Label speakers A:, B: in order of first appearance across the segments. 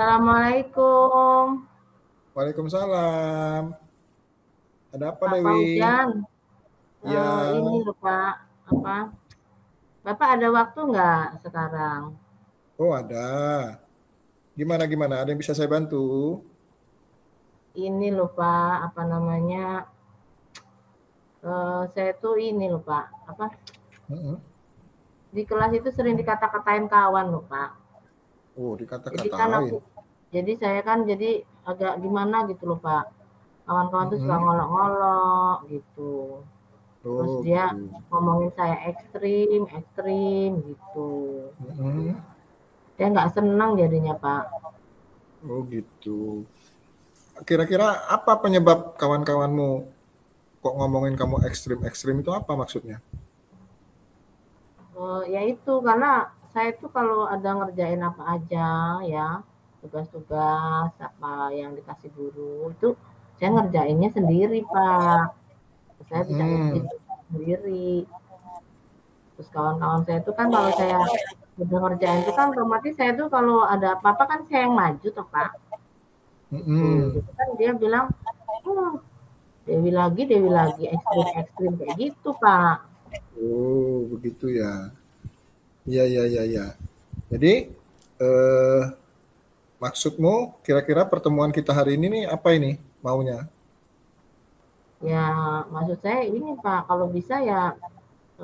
A: Assalamualaikum.
B: Waalaikumsalam. Ada apa,
A: Pak
B: Dewi?
A: Fauzan. Ini
B: Ya,
A: loh Pak, apa? Bapak ada waktu nggak sekarang?
B: oh ada. Gimana gimana? Ada yang bisa saya bantu?
A: Ini loh Pak, apa namanya? Saya tuh ini loh Pak, apa?
B: Mm-mm.
A: Di kelas itu sering dikata-katain kawan loh Pak.
B: Oh,
A: Jadi kan
B: dikata-katain.
A: saya kan jadi agak gimana gitu loh Pak. Kawan-kawan tuh suka
B: Mm-mm.
A: ngolok-ngolok gitu. Terus
B: Oh,
A: dia
B: gitu.
A: ngomongin saya ekstrim, ekstrim gitu.
B: Mm-mm.
A: Saya nggak senang jadinya Pak.
B: Oh, gitu. Kira-kira apa penyebab kawan-kawanmu kok ngomongin kamu ekstrim-ekstrim itu apa maksudnya?
A: Ya itu karena saya tuh kalau ada ngerjain apa aja ya, tugas-tugas apa yang dikasih guru itu saya ngerjainnya sendiri, Pak. Saya bisa ngerjain
B: Mm-mm.
A: sendiri. Terus kawan-kawan saya itu kan kalau saya udah ngerjain itu kan otomatis saya tuh kalau ada apa-apa kan saya yang maju toh, Pak. Gitu.
B: Mm-mm.
A: Jadi kan dia bilang, "Oh, Dewi lagi ekstrim-ekstrim kayak gitu, Pak."
B: Oh, begitu ya. Iya, iya, iya, iya. Jadi, eh, maksudmu kira-kira pertemuan kita hari ini nih apa ini maunya?
A: Ya, maksud saya ini, Pak, kalau bisa ya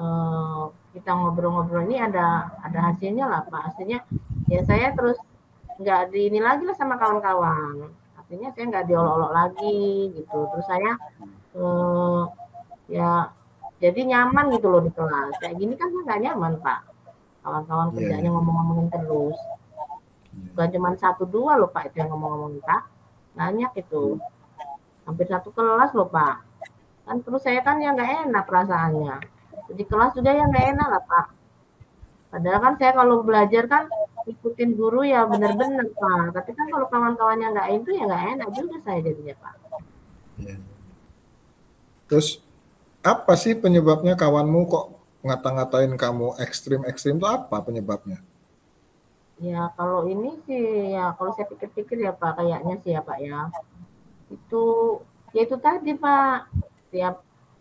A: eh, kita ngobrol-ngobrol ini ada hasilnya lah Pak. Hasilnya ya saya terus nggak di ini lagi lah sama kawan-kawan. Artinya saya nggak diolok-olok lagi gitu. Terus saya eh, ya jadi nyaman gitu loh di kelas. Kayak gini kan saya nggak nyaman Pak. Kawan-kawan
B: Iya,
A: kerjanya
B: iya, iya.
A: ngomong-ngomongin terus. Bukan cuma satu dua loh Pak itu yang ngomong-ngomongin Pak. Banyak itu. Hampir satu kelas loh Pak. Kan terus saya kan yang nggak enak perasaannya. Di kelas juga yang nggak enak lah Pak. Padahal kan saya kalau belajar kan ikutin guru ya benar-benar Pak. Tapi kan kalau kawan-kawannya nggak itu ya nggak enak juga saya jadinya Pak.
B: Iya. Terus apa sih penyebabnya kawanmu kok ngata-ngatain kamu ekstrim-ekstrim itu apa penyebabnya?
A: Ya kalau ini sih ya kalau saya pikir-pikir ya Pak kayaknya sih ya Pak ya. Itu ya itu tadi Pak. Tiap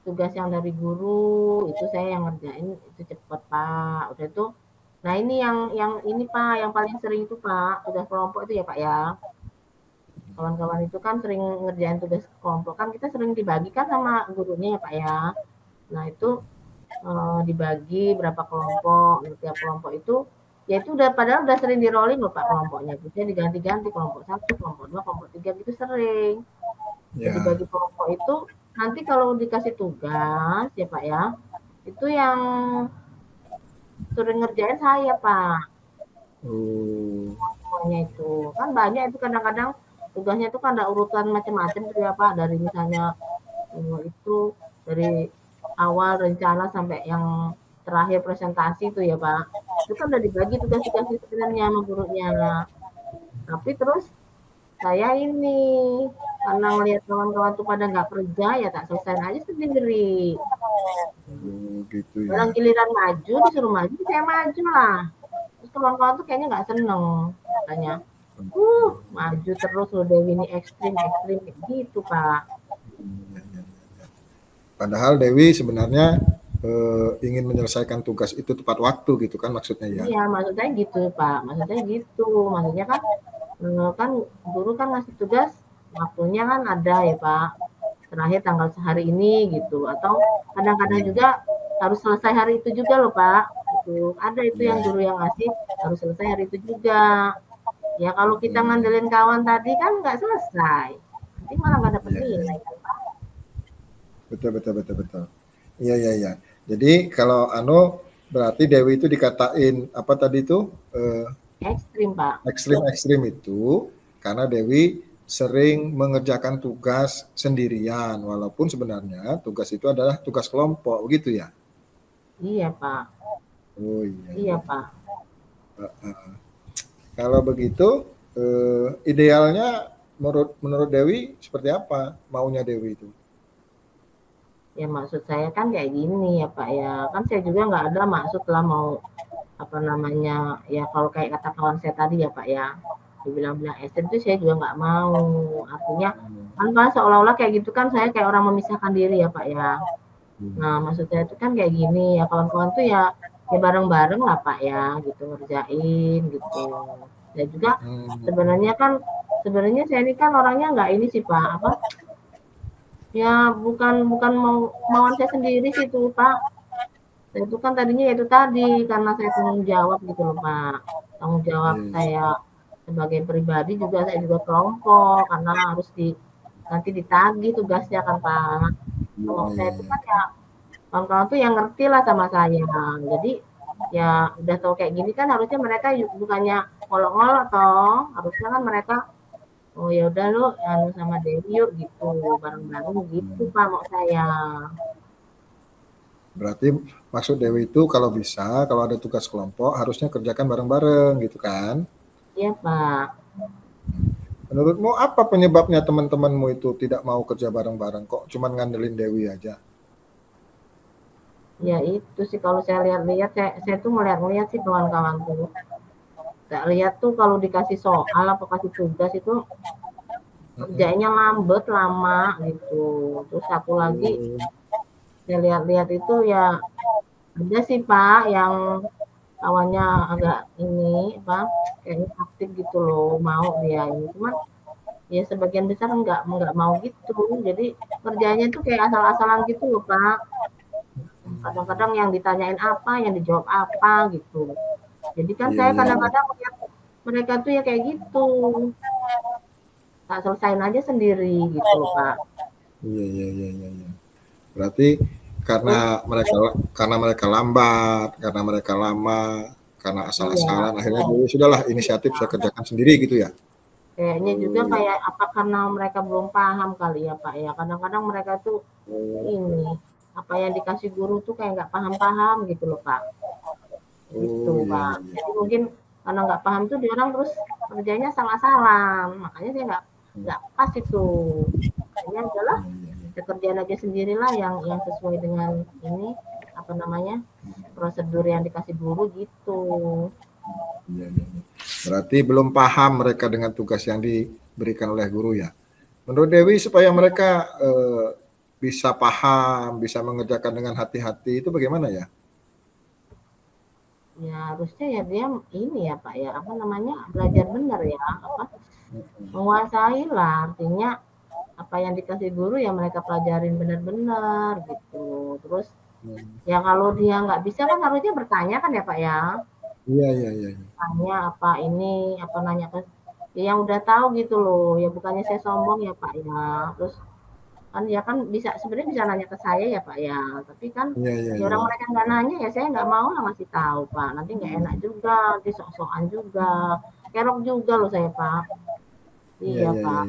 A: tugas yang dari guru itu saya yang ngerjain itu cepet Pak. Udah itu. Nah ini yang ini Pak yang paling sering itu Pak tugas kelompok itu ya Pak ya. Kawan-kawan itu kan sering ngerjain tugas kelompok kan kita sering dibagikan sama gurunya ya Pak ya. Nah itu dibagi berapa kelompok, nah, tiap kelompok itu ya itu udah padahal udah sering di rolling loh Pak kelompoknya. Biasanya diganti-ganti kelompok satu, kelompok dua, kelompok tiga gitu sering. Jadi
B: Ya,
A: bagi kelompok itu nanti kalau dikasih tugas ya Pak ya, itu yang sering ngerjain saya Pak.
B: oh,
A: Semuanya itu kan banyak itu kadang-kadang tugasnya itu kan ada urutan macam-macam tuh ya Pak dari misalnya itu dari awal rencana sampai yang terakhir presentasi itu ya Pak. Itu kan udah dibagi tugas-tugasnya sebenarnya sama gurunya. Tapi terus saya ini karena ngelihat kawan-kawan tuh pada nggak kerja ya tak selesai aja sendiri.
B: oh gitu ya.
A: Orang giliran maju disuruh maju saya maju lah. Terus kawan-kawan tuh kayaknya nggak seneng katanya. Maju terus loh Dewi ini ekstrim ekstrim kayak gitu Pak.
B: Padahal Dewi sebenarnya ingin menyelesaikan tugas itu tepat waktu gitu kan maksudnya ya.
A: Iya, maksud saya gitu, Pak. Maksud saya gitu. Maksudnya kan kan guru kan ngasih tugas waktunya kan ada ya, Pak. Terakhir tanggal sehari ini gitu. Atau kadang-kadang
B: Iya,
A: juga harus selesai hari itu juga loh, Pak. Itu ada itu
B: iya,
A: yang guru yang ngasih harus selesai hari itu juga. Ya kalau kita
B: mm,
A: ngandelin kawan tadi kan nggak selesai. Nanti malah nggak dapet
B: iya, iya,
A: nilai kan, Pak.
B: betul, betul, betul, betul. Iya, iya, iya. Jadi kalau anu berarti Dewi itu dikatain apa tadi itu
A: Ekstrim, Pak.
B: ekstrim-ekstrim itu karena Dewi sering mengerjakan tugas sendirian walaupun sebenarnya tugas itu adalah tugas kelompok gitu ya.
A: Iya, Pak.
B: Oh iya,
A: Iya,
B: iya.
A: Pak.
B: Kalau begitu idealnya menurut menurut Dewi seperti apa maunya Dewi itu?
A: Ya maksud saya kan kayak gini ya Pak ya. Kan saya juga nggak ada maksud lah mau apa namanya ya kalau kayak kata kawan saya tadi ya Pak ya dibilang-bilang ekstrim itu saya juga nggak mau. Artinya kan Pak seolah-olah kayak gitu kan saya kayak orang memisahkan diri ya Pak ya. Nah maksud saya itu kan kayak gini ya kawan-kawan tuh ya bareng-bareng lah Pak ya gitu ngerjain gitu. Dan juga sebenarnya kan sebenarnya saya ini kan orangnya nggak ini sih Pak apa ya bukan bukan mauan saya sendiri sih itu Pak. Saya itu kan tadinya itu tadi karena saya tanggung jawab gitu loh Pak. Tanggung jawab saya sebagai pribadi juga saya juga kelompok karena harus nanti ditagih tugasnya kan Pak. Kalau saya itu kan ya kawan-kawan tuh yang ngerti lah sama saya. Jadi ya udah tahu kayak gini kan harusnya mereka bukannya ngolok-ngolok toh. Harusnya kan mereka oh ya udah lo anu sama Dewi yuk gitu bareng-bareng gitu Pak mau saya.
B: Berarti maksud Dewi itu kalau bisa, kalau ada tugas kelompok harusnya kerjakan bareng-bareng gitu kan?
A: Iya Pak.
B: Menurutmu apa penyebabnya teman-temanmu itu tidak mau kerja bareng-bareng kok cuman ngandelin Dewi aja?
A: Ya itu sih kalau saya lihat-lihat saya tuh melihat-lihat sih kawan-kawan tuh. Saya lihat tuh kalau dikasih soal apa kasih tugas itu kerjanya lambat lama gitu. Terus satu lagi saya lihat-lihat itu ya ada sih Pak yang kawannya agak ini apa kayaknya aktif gitu loh mau dia ini cuman ya sebagian besar nggak mau gitu jadi kerjanya tuh kayak asal-asalan gitu loh Pak kadang-kadang yang ditanyain apa yang dijawab apa gitu jadi kan saya kadang-kadang melihat mereka tuh ya kayak gitu tak selesain aja sendiri gitu loh Pak.
B: Iya. Berarti karena mereka lambat, karena mereka lama, karena asal-asalan, akhirnya Dewi sudahlah inisiatif saya kerjakan sendiri gitu ya.
A: Kayaknya juga kayak apa karena mereka belum paham kali ya Pak ya. Kadang-kadang mereka tuh ini apa yang dikasih guru tuh kayak nggak paham-paham gitu loh Pak. Gitu Pak. Jadi mungkin karena nggak paham tuh dia orang terus kerjanya salah-salah. Makanya saya nggak pas itu. Kayaknya adalah kerjaan aja sendirilah yang sesuai dengan ini apa namanya prosedur yang dikasih guru gitu.
B: Berarti belum paham mereka dengan tugas yang diberikan oleh guru ya. Menurut Dewi supaya mereka bisa paham, bisa mengerjakan dengan hati-hati itu bagaimana ya?
A: Ya harusnya ya dia ini ya Pak ya apa namanya belajar benar ya apa menguasai lah artinya apa yang dikasih guru ya mereka pelajarin benar-benar gitu terus ya kalau dia nggak bisa kan harusnya bertanya kan ya Pak ya.
B: Iya.
A: Tanya apa ini apa nanya ke ya yang udah tahu gitu loh ya bukannya saya sombong ya Pak ya terus kan ya kan bisa sebenarnya bisa nanya ke saya ya Pak ya tapi kan ya orang mereka nggak nanya ya saya nggak mau lah ngasih tahu Pak nanti nggak enak juga nanti sok-sokan juga kerok juga loh saya Pak iya Pak.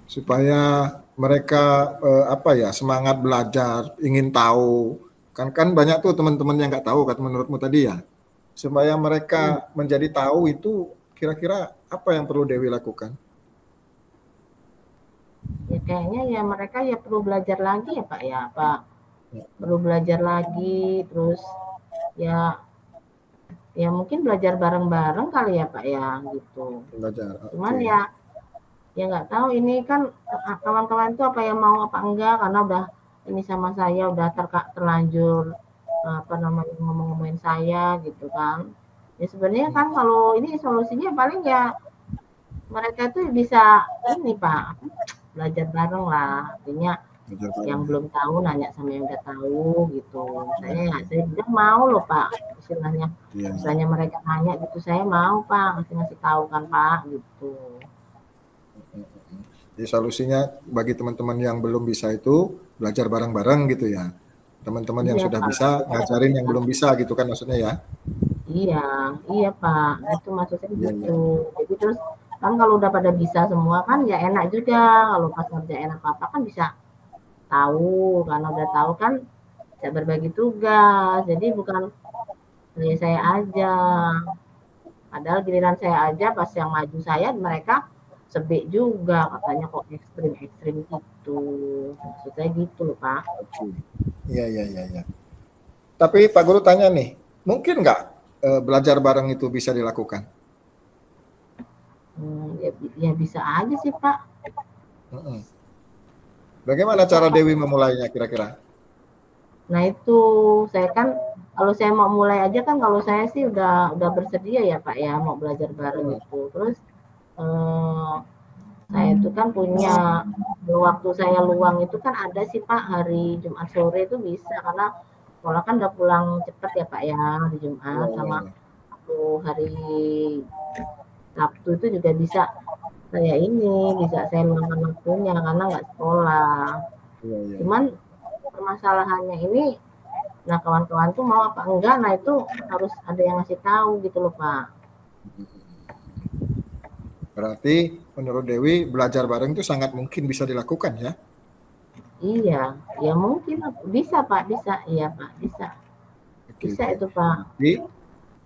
B: Supaya mereka apa ya semangat belajar, ingin tahu. Kan banyak tuh teman-teman yang nggak tahu kata menurutmu tadi ya. Supaya mereka menjadi tahu itu kira-kira apa yang perlu Dewi lakukan?
A: Ya kayaknya ya mereka ya perlu belajar lagi ya Pak ya Pak perlu belajar lagi terus ya ya mungkin belajar bareng-bareng kali ya Pak ya gitu
B: Belajar.
A: cuman ya nggak tahu ini kan kawan-kawan itu apa yang mau apa enggak karena udah ini sama saya udah terlanjur apa namanya ngomong-ngomongin saya gitu kan ya sebenarnya kan kalau ini solusinya paling ya mereka tuh bisa ini Pak belajar bareng lah artinya yang belum tahu nanya sama yang udah tahu gitu saya juga mau loh Pak istilahnya mereka nanya gitu saya mau Pak ngasih tahu kan Pak gitu.
B: Jadi solusinya bagi teman-teman yang belum bisa itu belajar bareng-bareng gitu ya. Teman-teman yang sudah
A: Pak.
B: bisa ngajarin yang belum bisa gitu kan maksudnya ya.
A: Iya Pak, itu maksudnya gitu. Jadi terus kan kalau udah pada bisa semua kan ya enak juga kalau pas ngerjain apa-apa kan bisa tahu karena udah tahu kan bisa berbagi tugas. Jadi bukan hanya saya aja. Padahal giliran saya aja pas yang maju saya mereka sebik juga katanya kok ekstrim gitu. Maksudnya gitu loh Pak.
B: Iya. Tapi Pak Guru tanya nih, mungkin nggak belajar bareng itu bisa dilakukan?
A: Ya bisa aja sih Pak.
B: Bagaimana
A: Bisa,
B: cara
A: Pak.
B: Dewi memulainya kira-kira?
A: Nah itu saya kan kalau saya mau mulai aja kan kalau saya sih udah bersedia ya Pak ya mau belajar bareng itu. Terus eh, saya itu kan punya waktu saya luang itu kan ada sih Pak hari Jumat sore itu bisa karena sekolah kan udah pulang cepet ya Pak ya hari
B: Iya,
A: Jumat
B: iya,
A: sama
B: iya.
A: waktu hari Sabtu itu juga bisa saya ini bisa saya luangkan waktunya karena nggak sekolah.
B: Iya, iya, iya.
A: Cuman permasalahannya ini, nah kawan-kawan tuh mau apa enggak, nah itu harus ada yang ngasih tahu gitu loh Pak.
B: Berarti menurut Dewi belajar bareng itu sangat mungkin bisa dilakukan ya?
A: Iya, ya mungkin bisa Pak, bisa, iya Pak, bisa,
B: Oke,
A: bisa
B: oke.
A: itu Pak.
B: Jadi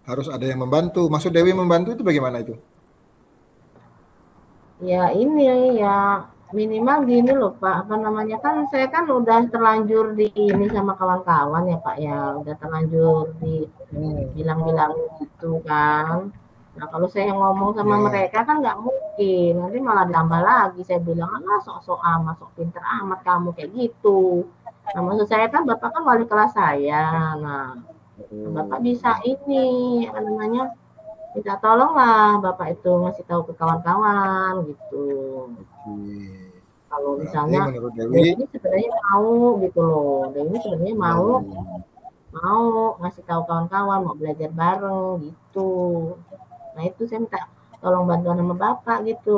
B: harus ada yang membantu. Maksud Dewi membantu itu bagaimana itu?
A: Ya ini ya minimal gini loh Pak, apa namanya kan saya kan udah terlanjur di ini sama kawan-kawan ya Pak ya, udah terlanjur di bilang-bilang gitu kan. Nah kalau saya ngomong sama
B: Ya,
A: mereka kan nggak mungkin, nanti malah tambah lagi saya bilang, ah sok-sok amat, sok pinter amat kamu kayak gitu. Nah maksud saya kan Bapak kan wali kelas saya, nah Bapak
B: oh,
A: bisa
B: ya.
A: ini, apa namanya, minta tolong lah Bapak itu ngasih tahu ke kawan-kawan gitu.
B: Oke.
A: Kalau
B: Berarti
A: misalnya
B: menurut
A: dia
B: Dewi,
A: ini sebenarnya mau gitu loh, dia ini sebenarnya
B: ya,
A: mau
B: ya, ya.
A: mau ngasih tahu kawan-kawan mau belajar bareng gitu. Nah itu saya minta tolong bantuan sama bapak gitu.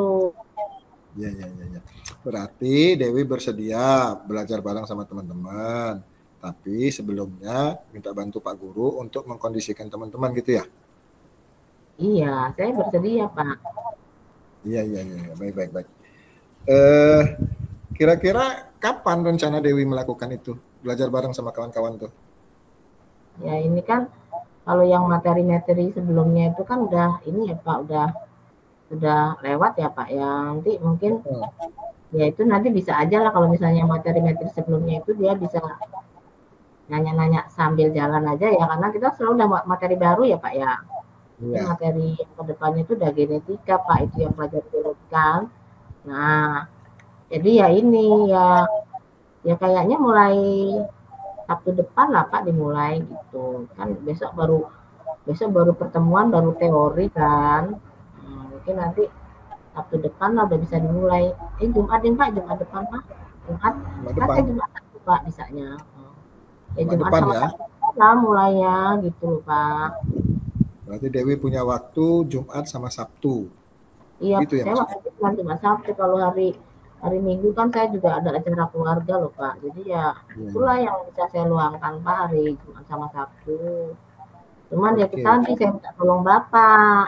B: Ya, ya, ya, ya. Berarti Dewi bersedia belajar bareng sama teman-teman. Tapi sebelumnya minta bantu Pak Guru untuk mengkondisikan teman-teman gitu ya?
A: Iya, saya bersedia Pak.
B: Iya, iya, iya. Iya. Baik, baik, baik. Eh, kira-kira kapan rencana Dewi melakukan itu? Belajar bareng sama kawan-kawan tuh?
A: Ya ini kan kalau yang materi-materi sebelumnya itu kan udah ini ya Pak, udah lewat ya Pak ya. Nanti mungkin ya itu nanti bisa aja lah kalau misalnya materi-materi sebelumnya itu dia bisa nanya-nanya sambil jalan aja ya karena kita selalu ada materi baru ya Pak ya. Ini
B: Iya.
A: materi yang kedepannya itu udah genetika Pak, itu yang pelajaran genetika. Nah, jadi ya ini ya kayaknya mulai Sabtu depan lah Pak dimulai gitu. Kan besok baru pertemuan baru teori kan. Mungkin nanti Sabtu depan lah udah bisa dimulai. Jumat deh Pak, Jumat depan Pak. Jumat,
B: Jumat
A: kan
B: depan.
A: saya Jumat Sabtu Pak bisanya. Ya
B: Jumat
A: Jumat
B: depan
A: sama
B: ya.
A: Sabtu lah mulainya gitu loh Pak.
B: Berarti Dewi punya waktu Jumat sama Sabtu.
A: Iya,
B: Gitu ya
A: saya
B: maksudnya.
A: waktu itu cuma Sabtu, kalau hari hari Minggu kan saya juga ada acara keluarga loh Pak. Jadi ya
B: Iya,
A: itulah
B: iya.
A: yang bisa saya luangkan Pak hari Jumat sama Sabtu. Cuman ya
B: Oke,
A: kita nanti
B: oke.
A: saya minta tolong Bapak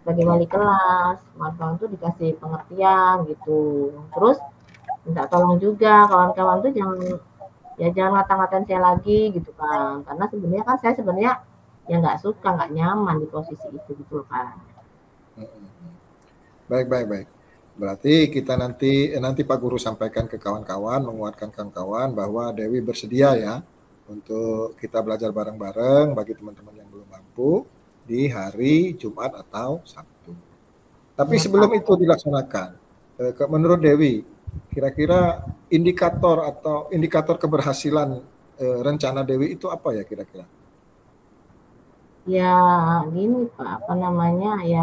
A: sebagai
B: Oke,
A: wali
B: oke.
A: kelas, kawan-kawan tuh dikasih pengertian gitu. Terus minta tolong juga kawan-kawan tuh jangan ngata-ngatain saya lagi gitu kan. Karena sebenarnya kan saya sebenarnya ya nggak suka, nggak nyaman di posisi itu gitu loh Pak.
B: Baik, baik, baik. Berarti kita nanti Pak Guru sampaikan ke kawan-kawan, menguatkan kawan-kawan bahwa Dewi bersedia ya untuk kita belajar bareng-bareng bagi teman-teman yang belum mampu di hari Jumat atau Sabtu. Tapi
A: Ya
B: sebelum
A: Pak.
B: itu dilaksanakan, menurut Dewi, kira-kira indikator keberhasilan rencana Dewi itu apa ya kira-kira?
A: Ya gini Pak, apa namanya, ya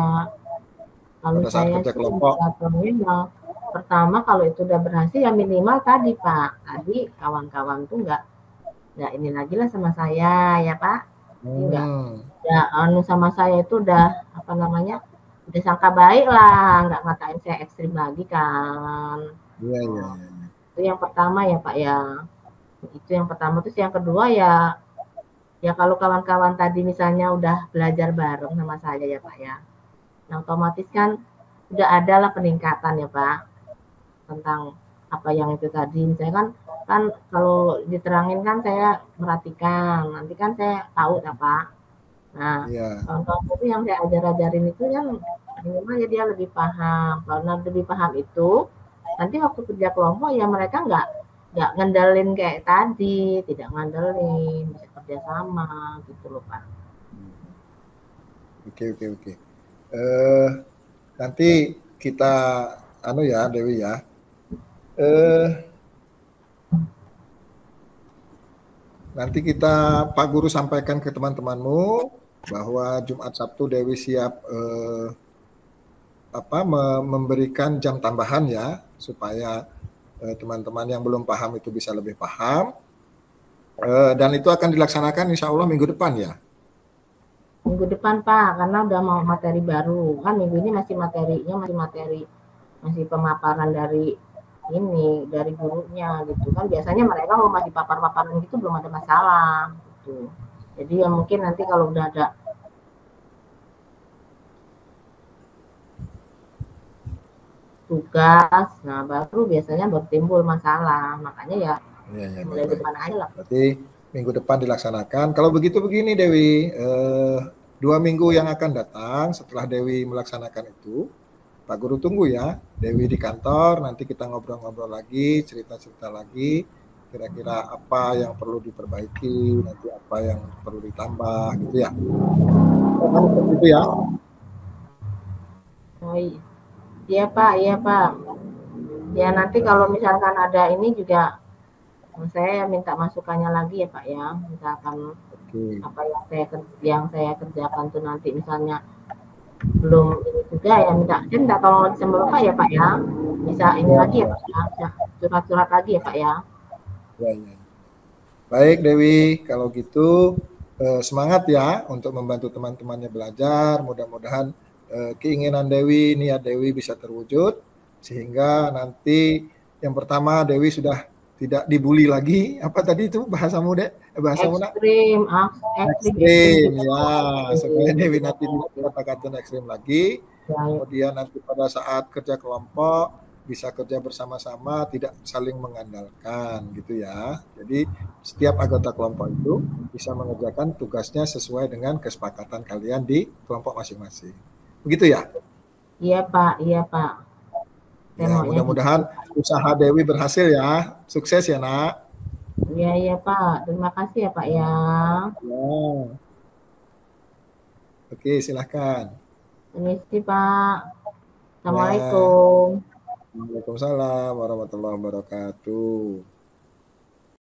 A: kalau
B: Pada saat
A: saya
B: kerja
A: sih
B: kelompok,
A: indikatornya ya pertama kalau itu udah berhasil ya minimal tadi Pak, tadi kawan-kawan tuh nggak ini lagi lah sama saya ya Pak, jadi nggak
B: hmm,
A: ya anu sama saya itu udah apa namanya, udah sangka baik lah, nggak ngatain saya ekstrim lagi kan.
B: iya, iya,
A: Oh,
B: iya, iya.
A: itu yang pertama ya Pak ya, itu yang pertama. Terus yang kedua ya ya kalau kawan-kawan tadi misalnya udah belajar bareng sama saya ya Pak ya, nah otomatis kan udah ada lah peningkatan ya Pak tentang apa yang itu tadi. Misalnya kan kan kalau diterangin kan saya merhatikan, nanti kan saya tahu ya Pak. Nah,
B: Iya.
A: kawan-kawan itu yang saya ajarin itu kan minimal ya dia lebih paham. Karena lebih paham itu, nanti waktu kerja kelompok ya mereka nggak ngandelin kayak tadi, tidak ngandelin, bisa kerja sama gitu loh Pak.
B: Oke, oke, oke. Eh, nanti kita anu ya, Dewi ya. Eh, nanti kita Pak Guru sampaikan ke teman-temanmu bahwa Jumat Sabtu Dewi siap memberikan jam tambahan ya supaya teman-teman yang belum paham itu bisa lebih paham. Dan itu akan dilaksanakan insya Allah minggu depan ya.
A: Minggu depan Pak, karena udah mau materi baru. Kan minggu ini masih materinya masih pemaparan dari ini dari gurunya gitu kan. Biasanya mereka kalau masih papar-paparan gitu belum ada masalah gitu. Jadi ya mungkin nanti kalau udah ada tugas, nah baru biasanya bertimbul masalah. Makanya ya
B: Ya, ya,
A: mulai
B: baik-baik.
A: depan aja lah.
B: Berarti minggu depan dilaksanakan. Kalau begitu begini Dewi, 2 minggu yang akan datang setelah Dewi melaksanakan itu, Pak Guru tunggu ya, Dewi di kantor, nanti kita ngobrol-ngobrol lagi, cerita-cerita lagi, kira-kira apa yang perlu diperbaiki, nanti apa yang perlu ditambah, gitu ya. Kan seperti itu ya.
A: Oh iya Pak, iya Pak. Ya nanti kalau misalkan ada ini juga saya minta masukannya lagi ya Pak ya. Misalkan
B: Oke.
A: apa yang saya kerjakan tuh nanti misalnya belum ini juga ya minta tolong lagi sama Bapak ya Pak ya. Bisa ini
B: Ya,
A: lagi ya
B: ya,
A: Pak ya. Bisa surat-surat lagi ya Pak ya.
B: ya, ya. Baik Dewi, kalau gitu semangat ya untuk membantu teman-temannya belajar. Mudah-mudahan keinginan Dewi, niat Dewi bisa terwujud sehingga nanti yang pertama Dewi sudah tidak dibully lagi. Apa tadi itu bahasamu Dek? Bahasamu nak?
A: Ekstrim, ekstrim
B: Ekstrim
A: tidak
B: ya, supaya
A: ekstrim.
B: Dewi nanti tidak kata-kata ekstrim lagi.
A: Ya,
B: Kemudian nanti pada saat kerja kelompok bisa kerja bersama-sama, tidak saling mengandalkan gitu ya. Jadi setiap anggota kelompok itu bisa mengerjakan tugasnya sesuai dengan kesepakatan kalian di kelompok masing-masing. Begitu ya?
A: iya Pak, iya Pak. Saya
B: Ya,
A: maunya gitu.
B: mudah-mudahan usaha Dewi berhasil ya. Sukses ya, Nak.
A: Iya iya Pak. Terima kasih ya Pak ya.
B: Ya. Oke, silahkan.
A: Permisi Pak.
B: Ya.
A: Assalamualaikum.
B: Waalaikumsalam warahmatullahi wabarakatuh.